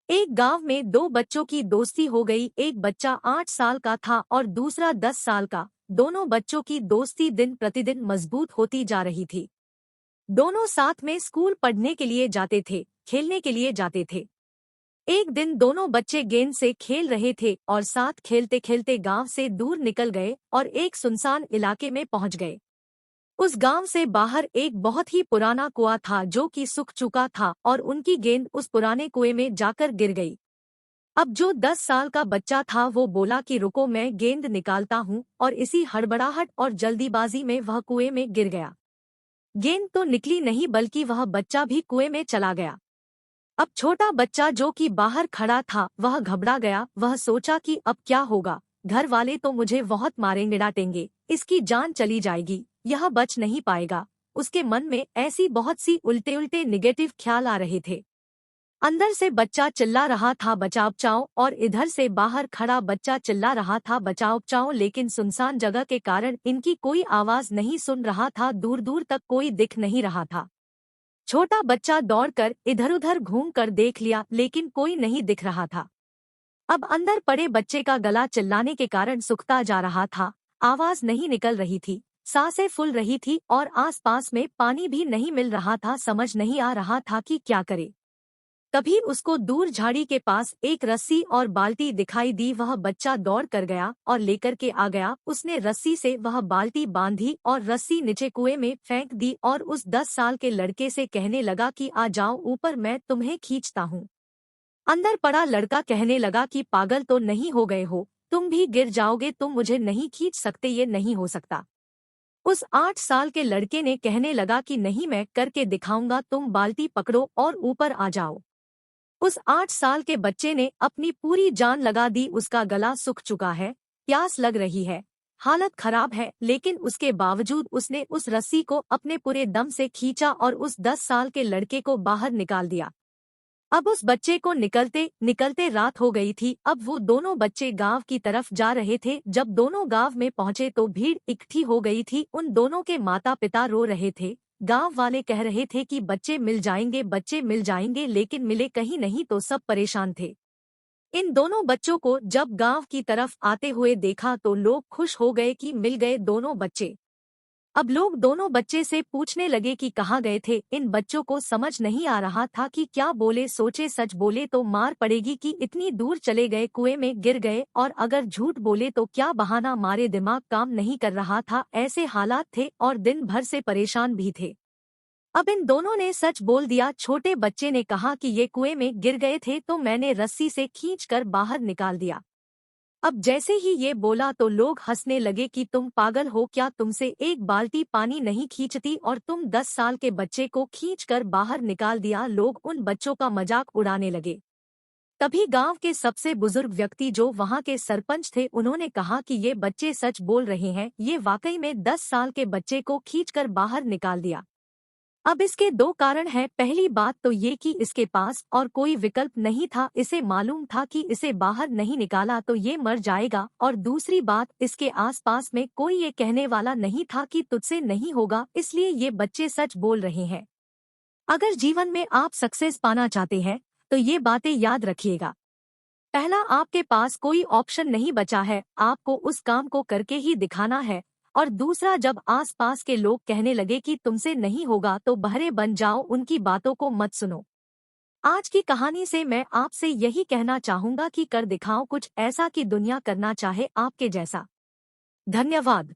एक गांव में दो बच्चों की दोस्ती हो गई। एक बच्चा 8 साल का था और दूसरा 10 साल का। दोनों बच्चों की दोस्ती दिन प्रतिदिन मजबूत होती जा रही थी। दोनों साथ में स्कूल पढ़ने के लिए जाते थे, खेलने के लिए जाते थे। एक दिन दोनों बच्चे गेंद से खेल रहे थे और साथ खेलते खेलते गांव से दूर निकल गए और एक सुनसान इलाके में पहुंच गए। उस गांव से बाहर एक बहुत ही पुराना कुआं था जो कि सूख चुका था और उनकी गेंद उस पुराने कुएं में जाकर गिर गई। अब जो 10 साल का बच्चा था वो बोला कि रुको, मैं गेंद निकालता हूँ, और इसी हड़बड़ाहट और जल्दीबाजी में वह कुएं में गिर गया। गेंद तो निकली नहीं बल्कि वह बच्चा भी कुएं में चला गया। अब छोटा बच्चा जो कि बाहर खड़ा था वह घबरा गया। वह सोचा कि अब क्या होगा, घर वाले तो मुझे बहुत मारेंगे डांटेंगे, इसकी जान चली जाएगी, यह बच नहीं पाएगा। उसके मन में ऐसी बहुत सी उल्टे उल्टे निगेटिव ख्याल आ रहे थे। अंदर से बच्चा चिल्ला रहा था बचाओ बचाओ, और इधर से बाहर खड़ा बच्चा चिल्ला रहा था बचाओ बचाओ, लेकिन सुनसान जगह के कारण इनकी कोई आवाज नहीं सुन रहा था। दूर दूर तक कोई दिख नहीं रहा था। छोटा बच्चा दौड़कर इधर-उधर घूम कर देख लिया लेकिन कोई नहीं दिख रहा था। अब अंदर पड़े बच्चे का गला चिल्लाने के कारण सूखता जा रहा था। आवाज नहीं निकल रही थी, सांसें फूल रही थी और आसपास में पानी भी नहीं मिल रहा था। समझ नहीं आ रहा था कि क्या करे। तभी उसको दूर झाड़ी के पास एक रस्सी और बाल्टी दिखाई दी। वह बच्चा दौड़ कर गया और लेकर के आ गया। उसने रस्सी से वह बाल्टी बांधी और रस्सी नीचे कुएं में फेंक दी और उस 10 साल के लड़के से कहने लगा कि आ जाओ ऊपर, मैं तुम्हें खींचता हूँ। अंदर पड़ा लड़का कहने लगा कि पागल तो नहीं हो गए हो, तुम भी गिर जाओगे, तुम मुझे नहीं खींच सकते, ये नहीं हो सकता। उस 8 साल के लड़के ने कहने लगा कि नहीं, मैं करके दिखाऊंगा, तुम बाल्टी पकड़ो और ऊपर आ जाओ। उस 8 साल के बच्चे ने अपनी पूरी जान लगा दी। उसका गला सूख चुका है, प्यास लग रही है, हालत खराब है, लेकिन उसके बावजूद उसने उस रस्सी को अपने पूरे दम से खींचा और उस 10 साल के लड़के को बाहर निकाल दिया। अब उस बच्चे को निकलते निकलते रात हो गई थी। अब वो दोनों बच्चे गांव की तरफ जा रहे थे। जब दोनों गांव में पहुंचे तो भीड़ इकट्ठी हो गई थी। उन दोनों के माता पिता रो रहे थे। गांव वाले कह रहे थे कि बच्चे मिल जाएंगे, बच्चे मिल जाएंगे, लेकिन मिले कहीं नहीं। तो सब परेशान थे। इन दोनों बच्चों को जब गांव की तरफ आते हुए देखा तो लोग खुश हो गए कि मिल गए दोनों बच्चे। अब लोग दोनों बच्चे से पूछने लगे कि कहाँ गए थे। इन बच्चों को समझ नहीं आ रहा था कि क्या बोले। सोचे सच बोले तो मार पड़ेगी कि इतनी दूर चले गए, कुएं में गिर गए, और अगर झूठ बोले तो क्या बहाना मारे। दिमाग काम नहीं कर रहा था। ऐसे हालात थे और दिन भर से परेशान भी थे। अब इन दोनों ने सच बोल दिया। छोटे बच्चे ने कहा कि ये कुएं में गिर गए थे तो मैंने रस्सी से खींचकर बाहर निकाल दिया। अब जैसे ही ये बोला तो लोग हंसने लगे कि तुम पागल हो क्या, तुमसे एक बाल्टी पानी नहीं खींचती और तुम 10 साल के बच्चे को खींचकर बाहर निकाल दिया। लोग उन बच्चों का मजाक उड़ाने लगे। तभी गांव के सबसे बुजुर्ग व्यक्ति जो वहां के सरपंच थे, उन्होंने कहा कि ये बच्चे सच बोल रहे हैं, ये वाकई में 10 साल के बच्चे को खींचकर बाहर निकाल दिया। अब इसके दो कारण हैं। पहली बात तो ये कि इसके पास और कोई विकल्प नहीं था। इसे मालूम था कि इसे बाहर नहीं निकाला तो ये मर जाएगा, और दूसरी बात, इसके आसपास में कोई ये कहने वाला नहीं था कि तुझसे नहीं होगा, इसलिए ये बच्चे सच बोल रहे हैं। अगर जीवन में आप सक्सेस पाना चाहते हैं तो ये बातें याद रखिएगा। पहला, आपके पास कोई ऑप्शन नहीं बचा है, आपको उस काम को करके ही दिखाना है। और दूसरा, जब आसपास के लोग कहने लगे कि तुमसे नहीं होगा तो बहरे बन जाओ, उनकी बातों को मत सुनो। आज की कहानी से मैं आपसे यही कहना चाहूंगा कि कर दिखाओ कुछ ऐसा कि दुनिया करना चाहे आपके जैसा। धन्यवाद।